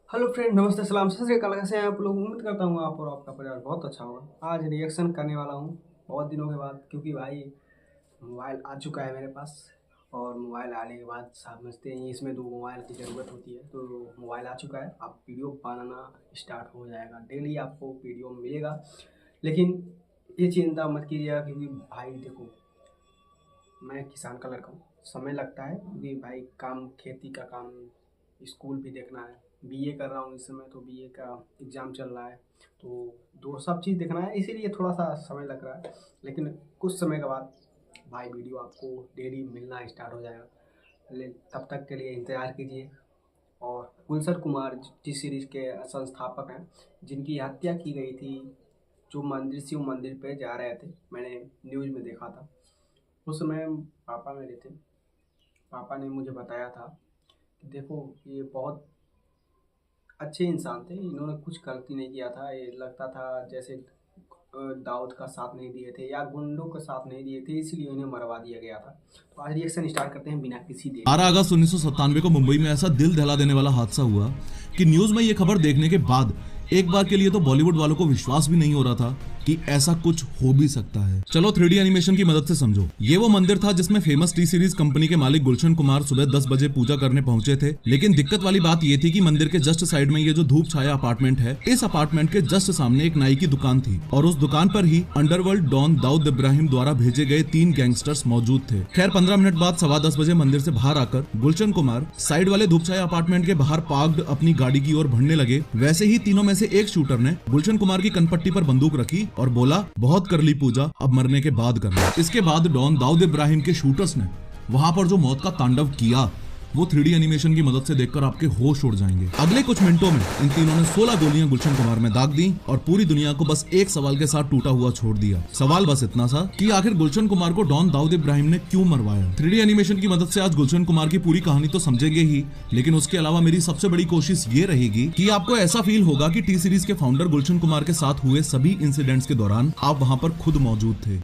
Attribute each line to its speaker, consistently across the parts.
Speaker 1: Hello friend, नमस्ते, सलाम, सत श्री अकाल। कैसे हैं आप लोग? उम्मीद करता हूँ आप और आपका परिवार बहुत अच्छा होगा। आज रिएक्शन करने वाला हूँ बहुत दिनों के बाद, क्योंकि भाई मोबाइल आ चुका है मेरे पास। और मोबाइल आने के बाद समझते हैं इसमें दो मोबाइल की ज़रूरत होती है, तो मोबाइल आ चुका है। अब वीडियो बनाना स्टार्ट हो जाएगा, डेली आपको वीडियो मिलेगा। लेकिन ये चिंता मत कीजिएगा, क्योंकि भाई देखो, मैं किसान का लड़का हूँ। समय लगता है क्योंकि भाई काम, खेती का काम, स्कूल भी देखना है। बीए कर रहा हूँ इस समय, तो बीए का एग्ज़ाम चल रहा है, तो दो सब चीज़ देखना है, इसीलिए थोड़ा सा समय लग रहा है। लेकिन कुछ समय के बाद भाई वीडियो आपको डेली मिलना स्टार्ट हो जाएगा। तब तक के लिए इंतज़ार कीजिए। और गुलशन कुमार टी सीरीज़ के संस्थापक हैं, जिनकी हत्या की गई थी, जो मंदिर, शिव मंदिर पे जा रहे थे। मैंने न्यूज़ में देखा था उस समय। पापा मेरे थे, पापा ने मुझे बताया था कि देखो, ये बहुत अच्छे इंसान थे, इन्होंने कुछ गलती नहीं किया था। ये लगता था जैसे दाऊद का साथ नहीं दिए थे या गुंडों का साथ नहीं दिए थे, इसीलिए इन्हें मरवा दिया गया था। तो आज रिएक्शन स्टार्ट करते हैं बिना किसी देरी।
Speaker 2: 12 अगस्त 1997 को मुंबई में ऐसा दिल दहला देने वाला हादसा हुआ कि न्यूज में ये खबर देखने के बाद एक बार के लिए तो बॉलीवुड वालों को विश्वास भी नहीं हो रहा था कि ऐसा कुछ हो भी सकता है। चलो 3D एनिमेशन की मदद से समझो। ये वो मंदिर था जिसमें फेमस टी सीरीज कंपनी के मालिक गुलशन कुमार सुबह 10 बजे पूजा करने पहुंचे थे। लेकिन दिक्कत वाली बात ये थी कि मंदिर के जस्ट साइड में ये जो धूप छाया अपार्टमेंट है, इस अपार्टमेंट के जस्ट सामने एक नाई की दुकान थी और उस दुकान पर ही अंडरवर्ल्ड डॉन दाऊद इब्राहिम द्वारा भेजे गए 3 गैंगस्टर्स मौजूद थे। खैर 15 मिनट बाद 10:15 बजे मंदिर से बाहर आकर गुलशन कुमार साइड वाले धूप छाया अपार्टमेंट के बाहर पार्क्ड अपनी गाड़ी की ओर बढ़ने लगे। वैसे ही तीनों में से एक शूटर ने गुलशन कुमार की कनपट्टी पर बंदूक रखी और बोला, बहुत कर ली पूजा, अब मरने के बाद करना। इसके बाद डॉन दाऊद इब्राहिम के शूटर्स ने वहां पर जो मौत का तांडव किया, वो 3D एनिमेशन की मदद से देखकर आपके होश उड़ जाएंगे। अगले कुछ मिनटों में इन तीनों ने 16 गोलियां गुलशन कुमार में दाग दी और पूरी दुनिया को बस एक सवाल के साथ टूटा हुआ छोड़ दिया। सवाल बस इतना सा कि आखिर गुलशन कुमार को डॉन दाऊद इब्राहिम ने क्यों मरवाया। 3D एनिमेशन की मदद से आज गुलशन कुमार की पूरी कहानी तो समझेंगे ही, लेकिन उसके अलावा मेरी सबसे बड़ी कोशिश ये रहेगी कि आपको ऐसा फील होगा कि टी सीरीज के फाउंडर गुलशन कुमार के साथ हुए सभी इंसिडेंट्स के दौरान आप वहां पर खुद मौजूद थे।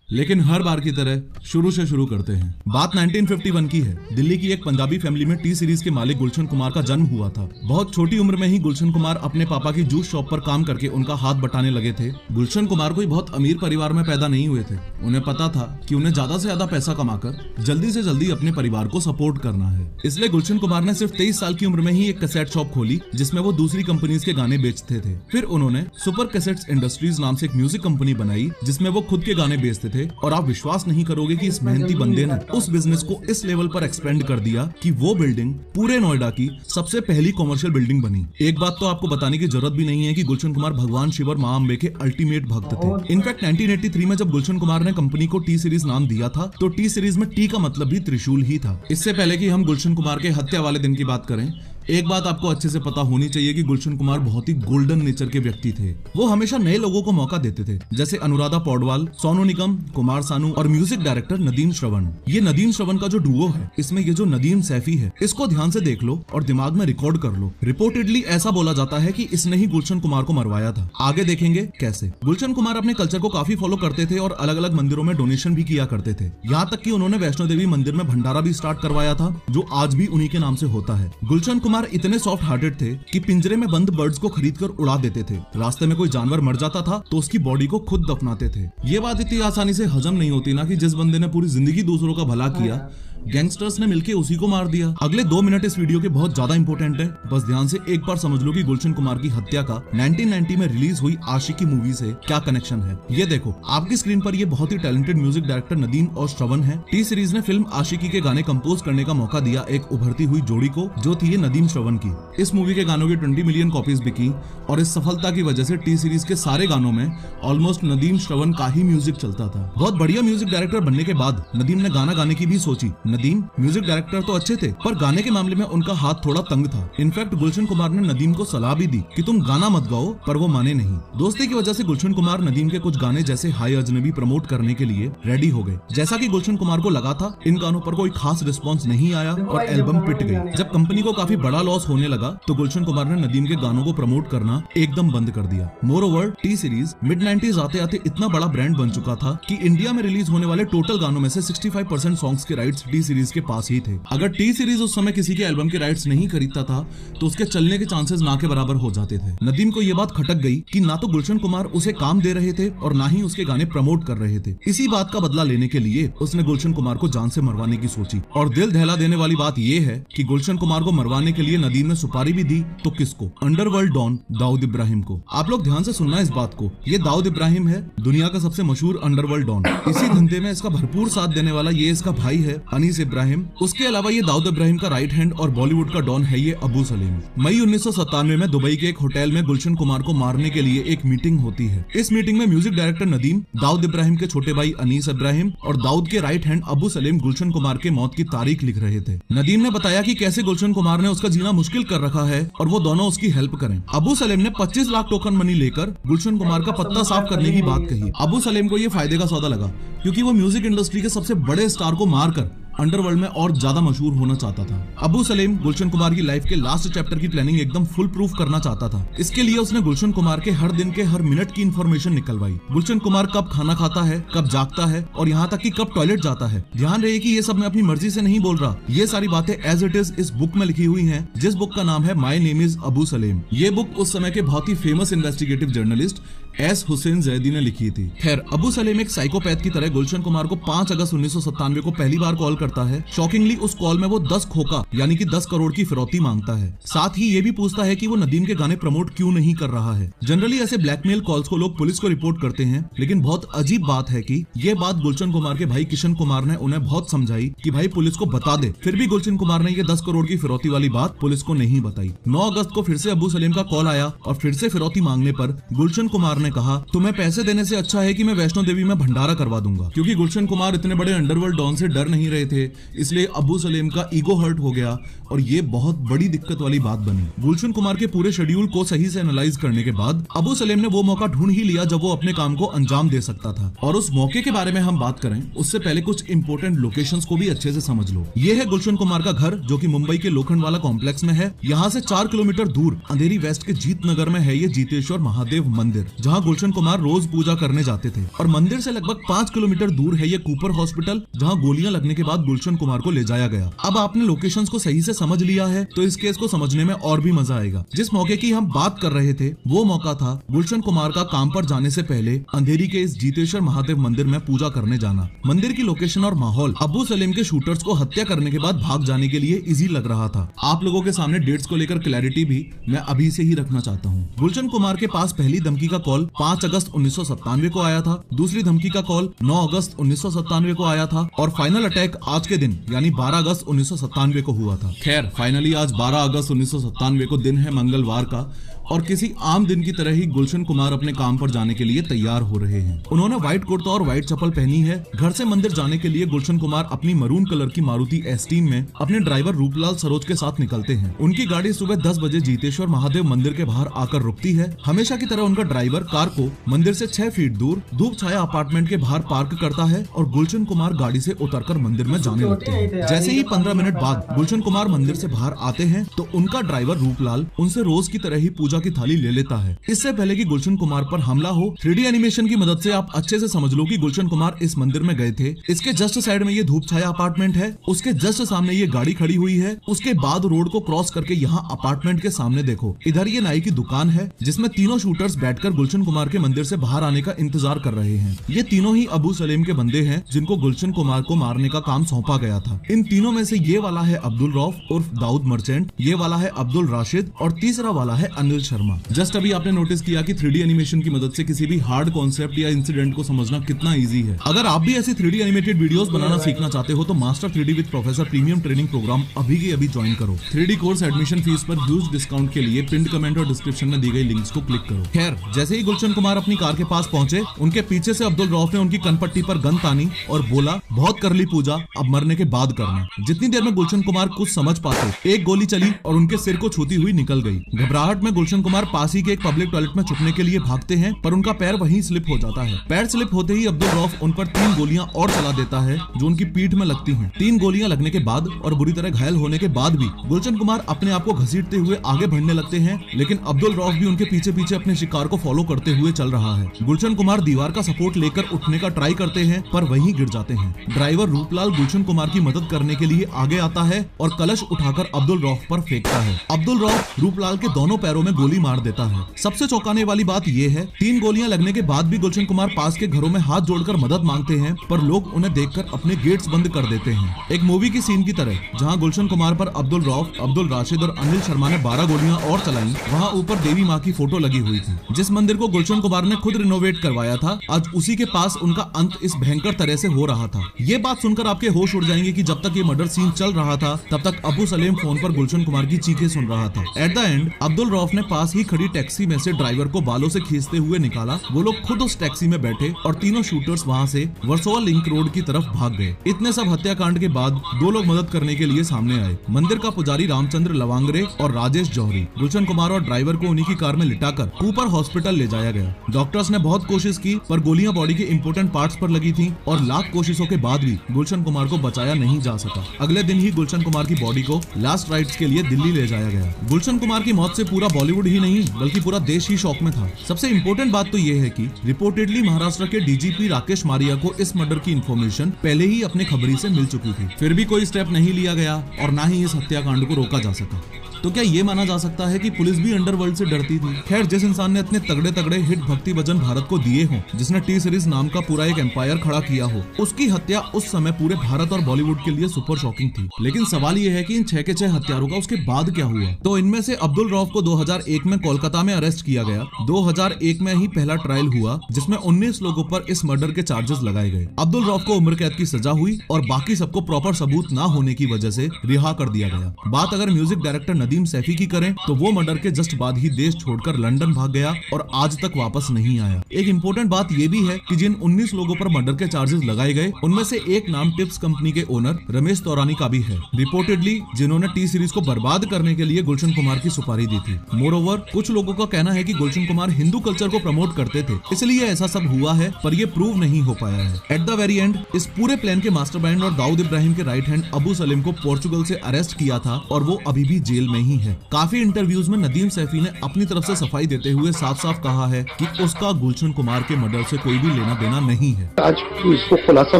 Speaker 2: लेकिन हर बार की तरह शुरू से शुरू करते हैं। बात 1951 की है। दिल्ली की एक पंजाबी फैमिली में टी सीरीज के मालिक गुलशन कुमार का जन्म हुआ था। बहुत छोटी उम्र में ही गुलशन कुमार अपने पापा की जूस शॉप पर काम करके उनका हाथ बटाने लगे थे। गुलशन कुमार कोई बहुत अमीर परिवार में पैदा नहीं हुए थे। उन्हें पता था कि उन्हें ज्यादा से ज्यादा पैसा कमाकर जल्दी से जल्दी अपने परिवार को सपोर्ट करना है। इसलिए गुलशन कुमार ने सिर्फ 23 साल की उम्र में ही एक कैसेट शॉप खोली, जिसमें वो दूसरी कंपनीज के गाने बेचते थे। फिर उन्होंने सुपर कैसेट्स इंडस्ट्रीज नाम से एक म्यूजिक कंपनी बनाई, जिसमें वो खुद के गाने बेचते थे। और आप विश्वास नहीं करोगे कि इस मेहनती बंदे ने उस बिजनेस को इस लेवल पर एक्सपेंड कर दिया कि वो बिल्डिंग पूरे नोएडा की सबसे पहली कॉमर्शियल बिल्डिंग बनी। एक बात तो आपको बताने की जरूरत भी नहीं है कि गुलशन कुमार भगवान शिव और मां अंबे के अल्टीमेट भक्त थे। इनफैक्ट 1983 में जब गुलशन कुमार ने कंपनी को टी सीरीज नाम दिया था, तो टी सीरीज में टी का मतलब भी त्रिशूल ही था। इससे पहले कि हम गुलशन कुमार के हत्या वाले दिन की बात करें, एक बात आपको अच्छे से पता होनी चाहिए कि गुलशन कुमार बहुत ही गोल्डन नेचर के व्यक्ति थे। वो हमेशा नए लोगों को मौका देते थे, जैसे अनुराधा पौडवाल, सोनू निगम, कुमार सानू और म्यूजिक डायरेक्टर नदीम श्रवण। ये नदीम श्रवण का जो डुओ है, इसमें ये जो नदीम सैफी है, इसको ध्यान से देख लो और दिमाग में रिकॉर्ड कर लो। रिपोर्टेडली ऐसा बोला जाता है कि इसने ही गुलशन कुमार को मरवाया था। आगे देखेंगे कैसे। गुलशन कुमार अपने कल्चर को काफी फॉलो करते थे और अलग अलग मंदिरों में डोनेशन भी किया करते थे। यहाँ तक कि उन्होंने वैष्णो देवी मंदिर में भंडारा भी स्टार्ट करवाया था, जो आज भी उन्हीं के नाम से होता है। गुलशन कुमार इतने सॉफ्ट थे कि पिंजरे में बंद बर्ड्स को खरीदकर उड़ा देते थे। रास्ते में कोई जानवर मर जाता था तो उसकी बॉडी को खुद दफनाते थे। ये बात इतनी आसानी से हजम नहीं होती ना कि जिस बंदे ने पूरी जिंदगी दूसरों का भला किया, गैंगस्टर्स ने मिलके उसी को मार दिया। अगले 2 मिनट इस वीडियो के बहुत ज्यादा इंपॉर्टेंट है। बस ध्यान से एक बार समझ लो कि गुलशन कुमार की हत्या का 1990 में रिलीज हुई आशिकी मूवी से क्या कनेक्शन है। ये देखो आपकी स्क्रीन पर ये बहुत ही टैलेंटेड म्यूजिक डायरेक्टर नदीम और श्रवण है। टी सीरीज ने फिल्म आशिकी के गाने कंपोज करने का मौका दिया एक उभरती हुई जोड़ी को, जो थी ये नदीम श्रवण की। इस मूवी के गानों की 20 मिलियन कॉपीज बिकी और इस सफलता की वजह से टी सीरीज के सारे गानों में ऑलमोस्ट नदीम श्रवण का ही म्यूजिक चलता था। बहुत बढ़िया म्यूजिक डायरेक्टर बनने के बाद नदीम ने गाना गाने की भी सोची। नदीम म्यूजिक डायरेक्टर तो अच्छे थे, पर गाने के मामले में उनका हाथ थोड़ा तंग था। इनफैक्ट गुलशन कुमार ने नदीम को सलाह भी दी कि तुम गाना मत गाओ, पर वो माने नहीं। दोस्ती की वजह से गुलशन कुमार नदीम के कुछ गाने जैसे हाय अजनबी प्रमोट करने के लिए रेडी हो गए। जैसा कि गुलशन कुमार को लगा था, इन गानों पर कोई खास रिस्पॉन्स नहीं आया और एल्बम पिट गई। जब कंपनी को काफी बड़ा लॉस होने लगा, तो गुलशन कुमार ने नदीम के गानों को प्रमोट करना एकदम बंद कर दिया। More over T series mid 90s आते आते इतना बड़ा ब्रांड बन चुका था कि इंडिया में रिलीज होने वाले टोटल गानों में से 65% सॉन्ग्स के राइट्स टी सीरीज के पास ही थे। अगर टी सीरीज उस समय किसी के एल्बम के राइट्स नहीं खरीदता था तो उसके चलने के चांसेस ना के बराबर हो जाते थे। नदीम को यह बात खटक गई कि ना तो गुलशन कुमार उसे काम दे रहे थे और ना ही उसके गाने प्रमोट कर रहे थे। इसी बात का बदला लेने के लिए उसने गुलशन कुमार को जान से मरवाने की सोची। और दिल दहला देने वाली बात यह है कि गुलशन कुमार को मरवाने के लिए नदीम ने सुपारी भी दी, तो किसको? अंडरवर्ल्ड डॉन दाऊद इब्राहिम को। आप लोग ध्यान से सुनना इस बात को, ये दाऊद इब्राहिम है दुनिया का सबसे मशहूर अंडरवर्ल्ड डॉन। इसी धंधे में इसका भरपूर साथ देने वाला ये इसका भाई है अनीस इब्राहिम। उसके अलावा ये दाऊद इब्राहिम का राइट हैंड और बॉलीवुड का डॉन है ये अबू सलीम। मई 1997 में दुबई के एक होटल में गुलशन कुमार को मारने के लिए एक मीटिंग होती है। इस मीटिंग में म्यूजिक डायरेक्टर नदीम, दाऊद इब्राहिम के छोटे भाई अनीस इब्राहिम और दाऊद के राइट हैंड अबू सलीम गुलशन कुमार के मौत की तारीख लिख रहे थे। नदीम ने बताया कि कैसे गुलशन कुमार ने उसका जीना मुश्किल कर रखा है और वो दोनों उसकी हेल्प करें। अबू सलीम ने 25 लाख टोकन मनी लेकर गुलशन कुमार का पत्ता साफ करने की बात कही। अबू सलीम को ये फायदे का सौदा लगा क्योंकि वो म्यूजिक इंडस्ट्री के सबसे बड़े स्टार को मारकर अंडरवर्ल्ड में और ज्यादा मशहूर होना चाहता था। अबू सलीम गुलशन कुमार की लाइफ के लास्ट चैप्टर की प्लानिंग एकदम फुल प्रूफ करना चाहता था। इसके लिए उसने गुलशन कुमार के हर दिन के हर मिनट की इंफॉर्मेशन निकलवाई। गुलशन कुमार कब खाना खाता है, कब जागता है और यहाँ तक कि कब टॉयलेट जाता है। ध्यान रहे कि ये सब मैं अपनी मर्जी से नहीं बोल रहा, ये सारी बातें एज इट इज इस बुक में लिखी हुई हैं, जिस बुक का नाम है my name is Abu Salim. ये बुक उस समय के बहुत ही famous investigative journalist S Hussain Zaidi ने लिखी थी। खैर, अबू सलीम एक साइकोपैथ की तरह गुलशन कुमार को 5 अगस्त 1997 को पहली बार कॉल करता है। शॉकिंगली उस कॉल में वो 10 खोखा यानी कि 10 करोड़ की फिरौती मांगता है। साथ ही ये भी पूछता है कि वो नदीम के गाने प्रमोट क्यों नहीं कर रहा है। जनरली ऐसे ब्लैकमेल कॉल्स को लोग पुलिस को रिपोर्ट करते हैं, लेकिन बहुत अजीब बात है कि ये बात गुलशन कुमार के भाई किशन कुमार ने उन्हें बहुत समझाई कि भाई पुलिस को बता दे। फिर भी गुलशन कुमार ने ये 10 करोड़ की फिरौती वाली बात पुलिस को नहीं बताई। 9 अगस्त को फिर से अबू सलीम का कॉल आया और फिर से फिरौती मांगने पर गुलशन कुमार ने कहा, तुम्हें पैसे देने से अच्छा है कि मैं वैष्णो देवी में भंडारा करवा दूंगा। क्योंकि गुलशन कुमार इतने बड़े अंडरवर्ल्ड डॉन से डर नहीं रहे थे, इसलिए अबू सलीम का ईगो हर्ट हो गया और ये बहुत बड़ी दिक्कत वाली बात बनी। गुलशन कुमार के पूरे शेड्यूल को सही से एनालाइज करने के बाद अबू सलीम ने वो मौका ढूंढ ही लिया जब वो अपने काम को अंजाम दे सकता था। और उस मौके के बारे में हम बात करें उससे पहले कुछ इंपोर्टेंट लोकेशंस को भी अच्छे से समझ लो। ये है गुलशन कुमार का घर जो कि मुंबई के लोखंडवाला कॉम्प्लेक्स में है। यहाँ से 4 किलोमीटर दूर अंधेरी वेस्ट के जीत नगर में है ये जीतेश्वर महादेव मंदिर, जहाँ गुलशन कुमार रोज पूजा करने जाते थे। और मंदिर से लगभग 5 किलोमीटर दूर है ये कूपर हॉस्पिटल, जहाँ गोलियां लगने के बाद गुलशन कुमार को ले जाया गया। अब आपने लोकेशंस को सही से समझ लिया है तो इस केस को समझने में और भी मजा आएगा। जिस मौके की हम बात कर रहे थे वो मौका था गुलशन कुमार का काम पर जाने से पहले अंधेरी के इस जीतेश्वर महादेव मंदिर में पूजा करने जाना। मंदिर की लोकेशन और माहौल अबू सलीम के शूटर्स को हत्या करने के बाद भाग जाने के लिए इजी लग रहा था। आप लोगों के सामने डेट्स को लेकर क्लैरिटी भी मैं अभी से ही रखना चाहता हूँ। गुलशन कुमार के पास पहली धमकी का कॉल 5 अगस्त 1997 को आया था, दूसरी धमकी का कॉल 9 अगस्त 1997 को आया था और फाइनल अटैक आज के दिन यानी 12 अगस्त 1997 को हुआ था। खैर, फाइनली आज 12 अगस्त 1997 को दिन है मंगलवार का और किसी आम दिन की तरह ही गुलशन कुमार अपने काम पर जाने के लिए तैयार हो रहे हैं। उन्होंने व्हाइट कुर्ता और व्हाइट चप्पल पहनी है। घर से मंदिर जाने के लिए गुलशन कुमार अपनी मरून कलर की मारुति एस्टीम में अपने ड्राइवर रूपलाल सरोज के साथ निकलते हैं। उनकी गाड़ी सुबह 10 बजे जीतेश्वर महादेव मंदिर के बाहर आकर रुकती है। हमेशा की तरह उनका ड्राइवर कार को मंदिर से 6 फीट दूर धूप छाया अपार्टमेंट के बाहर पार्क करता है और गुलशन कुमार गाड़ी से उतरकर मंदिर में जाने लगते हैं। जैसे ही 15 मिनट बाद गुलशन कुमार मंदिर से बाहर आते हैं तो उनका ड्राइवर रूपलाल उनसे रोज की तरह ही पूजा की थाली ले लेता है। इससे पहले कि गुलशन कुमार पर हमला हो, 3D एनिमेशन की मदद से आप अच्छे से समझ लो कि गुलशन कुमार इस मंदिर में गए थे। इसके जस्ट साइड में ये धूप छाया अपार्टमेंट है, उसके जस्ट सामने ये गाड़ी खड़ी हुई है, उसके बाद रोड को क्रॉस करके यहाँ अपार्टमेंट के सामने देखो, इधर ये नाई की दुकान है जिसमें तीनों शूटर्स बैठकर गुलशन कुमार के मंदिर से बाहर आने का इंतजार कर रहे हैं। ये तीनों ही अबू सलीम के बंदे हैं जिनको गुलशन कुमार को मारने का काम सौंपा गया था। इन तीनों में से ये वाला है अब्दुल रऊफ उर्फ दाऊद मर्चेंट, ये वाला है अब्दुल राशिद और तीसरा वाला है अनिल शर्मा। जस्ट अभी आपने नोटिस किया कि 3D एनिमेशन की मदद से किसी भी हार्ड कॉन्सेप्ट या इंसिडेंट को समझना कितना इजी है। अगर आप भी ऐसी 3D एनिमेटेड वीडियोस बनाना सीखना चाहते हो तो master 3D with professor premium training programme अभी के अभी ज्वाइन करो। 3D कोर्स एडमिशन फीस पर ह्यूज डिस्काउंट के लिए पिन कमेंट और डिस्क्रिप्शन में दी गई लिंक्स को क्लिक करो। खैर, जैसे ही गुलशन कुमार अपनी कार के पास पहुंचे, उनके पीछे से अब्दुल रऊफ ने उनकी कनपट्टी पर गन तानी और बोला, बहुत कर ली पूजा, अब मरने के बाद करना। जितनी देर में गुलशन कुमार कुछ समझ पाते, एक गोली चली और उनके सिर को छूती हुई निकल गई। घबराहट में गुलशन कुमार पास ही के एक पब्लिक टॉयलेट में छुपने के लिए भागते हैं, पर उनका पैर वहीं स्लिप हो जाता है। पैर स्लिप होते ही अब्दुल रऊफ उन पर 3 गोलियां और चला देता है जो उनकी पीठ में लगती हैं। 3 गोलियां लगने के बाद और बुरी तरह घायल होने के बाद भी गुलशन कुमार अपने आप को घसीटते हुए आगे बढ़ने लगते हैं, लेकिन अब्दुल रऊफ भी उनके पीछे पीछे अपने शिकार को फॉलो करते हुए चल रहा है। गुलशन कुमार दीवार का सपोर्ट लेकर उठने का ट्राई करते हैं पर वहीं गिर जाते हैं। ड्राइवर रूपलाल गुलशन कुमार की मदद करने के लिए आगे आता है और कलश उठाकर अब्दुल रऊफ पर फेंकता है। अब्दुल रऊफ रूपलाल के दोनों पैरों में गोली मार देता है। सबसे चौंकाने वाली बात यह है, 3 गोलियां लगने के बाद भी गुलशन कुमार पास के घरों में हाथ जोड़कर मदद मांगते हैं पर लोग उन्हें देखकर अपने गेट्स बंद कर देते हैं। एक मूवी की सीन की तरह, जहां गुलशन कुमार पर अब्दुल रऊफ, अब्दुल राशिद और अनिल शर्मा ने 12 गोलियां और चलाई, वहां ऊपर देवी माँ की फोटो लगी हुई थी। जिस मंदिर को गुलशन कुमार ने खुद रिनोवेट करवाया था, आज उसी के पास उनका अंत इस भयंकर तरह से हो रहा था। ये बात सुनकर आपके होश उड़ जाएंगे कि जब तक ये मर्डर सीन चल रहा था तब तक अबू सलेम फोन पर गुलशन कुमार की चीखें सुन रहा था। At the end Abdul Rauf ने पास ही खड़ी टैक्सी में से ड्राइवर को बालों से खींचते हुए निकाला। वो लोग खुद उस टैक्सी में बैठे और तीनों शूटर्स वहां से वर्सोवा लिंक रोड की तरफ भाग गए। इतने सब हत्याकांड के बाद 2 लोग मदद करने के लिए सामने आए, मंदिर का पुजारी रामचंद्र लवांगरे और राजेश जौहरी। गुलशन कुमार और ड्राइवर को उन्हीं की कार में लिटाकर कूपर हॉस्पिटल ले जाया गया। डॉक्टर्स ने बहुत कोशिश की पर गोलियां बॉडी के इंपोर्टेंट पार्ट्स पर लगी थी और लाख कोशिशों के बाद भी गुलशन कुमार को बचाया नहीं जा सका। अगले दिन ही गुलशन कुमार की बॉडी को लास्ट राइट्स के लिए दिल्ली ले जाया गया। गुलशन कुमार की मौत से पूरा बॉलीवुड ही नहीं बल्कि पूरा देश ही शॉक में था। सबसे इम्पोर्टेंट बात तो ये है कि रिपोर्टेडली महाराष्ट्र के डीजीपी राकेश मारिया को इस मर्डर की इन्फॉर्मेशन पहले ही अपने खबरी से मिल चुकी थी, फिर भी कोई स्टेप नहीं लिया गया और ना ही इस हत्याकांड को रोका जा सका। तो क्या ये माना जा सकता है कि पुलिस भी अंडरवर्ल्ड से डरती थी? खैर, जिस इंसान ने इतने तगड़े तगड़े हिट भक्ति भजन भारत को दिए हों, जिसने टी सीरीज नाम का पूरा एक एम्पायर खड़ा किया हो, उसकी हत्या उस समय पूरे भारत और बॉलीवुड के लिए सुपर शॉकिंग थी। लेकिन सवाल ये है कि इन 6 के 6 हत्यारों का उसके बाद क्या हुआ? तो इनमें से अब्दुल रऊफ को 2001 में कोलकाता में अरेस्ट किया गया। 2001 में ही पहला ट्रायल हुआ जिसमें 19 लोगों पर इस मर्डर के चार्जेस लगाए गए। अब्दुल रऊफ को उम्र कैद की सजा हुई और बाकी सबको प्रॉपर सबूत न होने की वजह से रिहा कर दिया गया। बात अगर म्यूजिक डायरेक्टर नदीम सैफी की करें तो वो मर्डर के जस्ट बाद ही देश छोड़कर लंदन भाग गया और आज तक वापस नहीं आया। एक इम्पोर्टेंट बात ये भी है कि जिन 19 लोगों पर मर्डर के चार्जेस लगाए गए उनमें से एक नाम टिप्स कंपनी के ओनर रमेश तौरानी का भी है, रिपोर्टेडली जिन्होंने टी सीरीज को बर्बाद करने के लिए गुलशन कुमार की सुपारी दी थी। मोरओवर, कुछ लोगों का कहना है कि गुलशन कुमार हिंदू कल्चर को प्रमोट करते थे, इसलिए ऐसा सब हुआ है, पर ये प्रूव नहीं हो पाया है। एट द वेरी एंड इस पूरे प्लान के मास्टरमाइंड और दाऊद इब्राहिम के राइट हैंड अबू सलीम को पोर्चुगल से अरेस्ट किया था और वो अभी भी जेल में ही है। काफी इंटरव्यूज में नदीम सैफी ने अपनी तरफ से सफाई देते हुए साफ साफ कहा है कि उसका गुलशन कुमार के मर्डर से कोई भी लेना देना नहीं है।
Speaker 3: आज इसको खुलासा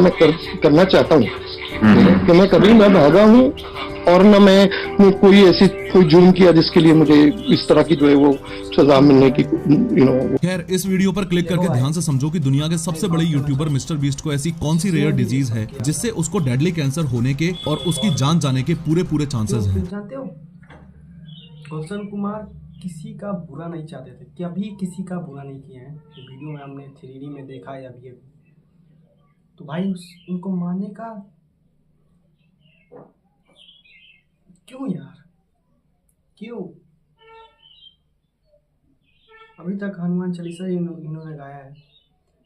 Speaker 3: मैं करना चाहता हूँ कि मैं कभी न भागा हूँ और न मैं कोई ऐसी कोई जुर्म किया जिसके लिए मुझे इस तरह की जो है वो सजा मिलने की
Speaker 2: खैर, इस वीडियो पर क्लिक करके ध्यान से समझो कि दुनिया के सबसे बड़े यूट्यूबर मिस्टर बीस्ट को ऐसी कौन सी रेयर डिजीज है जिससे उसको डेडली कैंसर होने के और उसकी जान जाने के पूरे चांसेस हैं।
Speaker 1: जानते हो, गुलशन कुमार किसी का बुरा नहीं चाहते थे, कभी किसी का बुरा नहीं किए हैं। तो वीडियो में हमने 3D में देखा है अभी तो भाई उनको मारने का क्यों यार, क्यों? अभी तक हनुमान चालीसा इन्होंने गाया है,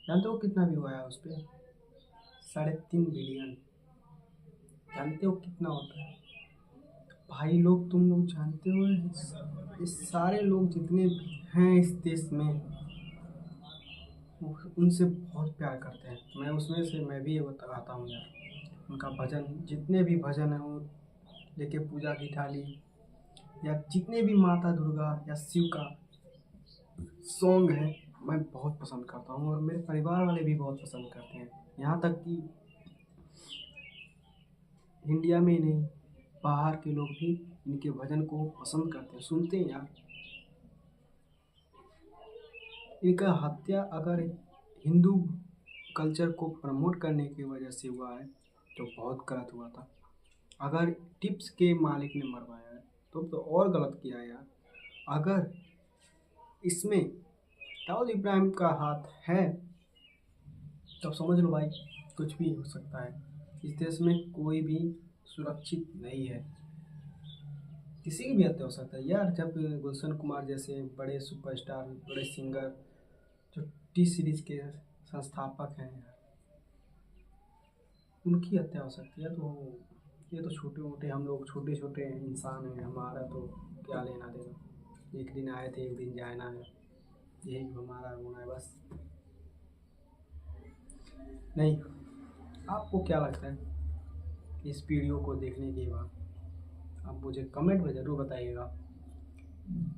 Speaker 1: जानते हो कितना व्यू आया उस पर? 3.5 बिलियन। जानते हो कितना होता है भाई? लोग, तुम लोग जानते हो ये सारे लोग जितने भी हैं इस देश में उनसे बहुत प्यार करते हैं। मैं उसमें से मैं भी ये बताता हूँ यार, उनका भजन, जितने भी भजन हैं वो लेके पूजा की थाली, या जितने भी माता दुर्गा या शिव का सॉन्ग है मैं बहुत पसंद करता हूँ और मेरे परिवार वाले भी बहुत पसंद करते हैं। यहाँ तक कि इंडिया में ही नहीं, बाहर के लोग भी इनके भजन को पसंद करते हैं, सुनते हैं यार। इनका हत्या अगर हिंदू कल्चर को प्रमोट करने की वजह से हुआ है तो बहुत गलत हुआ था। अगर टिप्स के मालिक ने मरवाया है तो और गलत किया यार। अगर इसमें दाऊद इब्राहिम का हाथ है तब समझ लो भाई कुछ भी हो सकता है। इस देश में कोई भी सुरक्षित नहीं है, किसी की भी हत्या हो सकता है यार। जब गुलशन कुमार जैसे बड़े सुपरस्टार, बड़े सिंगर जो टी सीरीज के संस्थापक हैं यार, उनकी हत्या हो सकती है। तो ये तो छोटे मोटे, हम लोग छोटे छोटे इंसान हैं, हमारा तो क्या लेना देना। एक दिन आए थे, एक दिन जाना है, यही हमारा होना है बस। नहीं, आपको क्या लगता है इस वीडियो को देखने के बाद? आप मुझे कमेंट में ज़रूर बताइएगा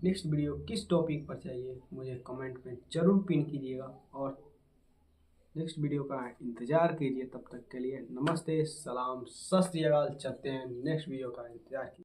Speaker 1: नेक्स्ट वीडियो किस टॉपिक पर चाहिए मुझे कमेंट में ज़रूर पिन कीजिएगा और नेक्स्ट वीडियो का इंतज़ार कीजिए। तब तक के लिए नमस्ते, सलाम, सत श्री अकाल। चलते हैं नेक्स्ट वीडियो का इंतज़ार कीजिए।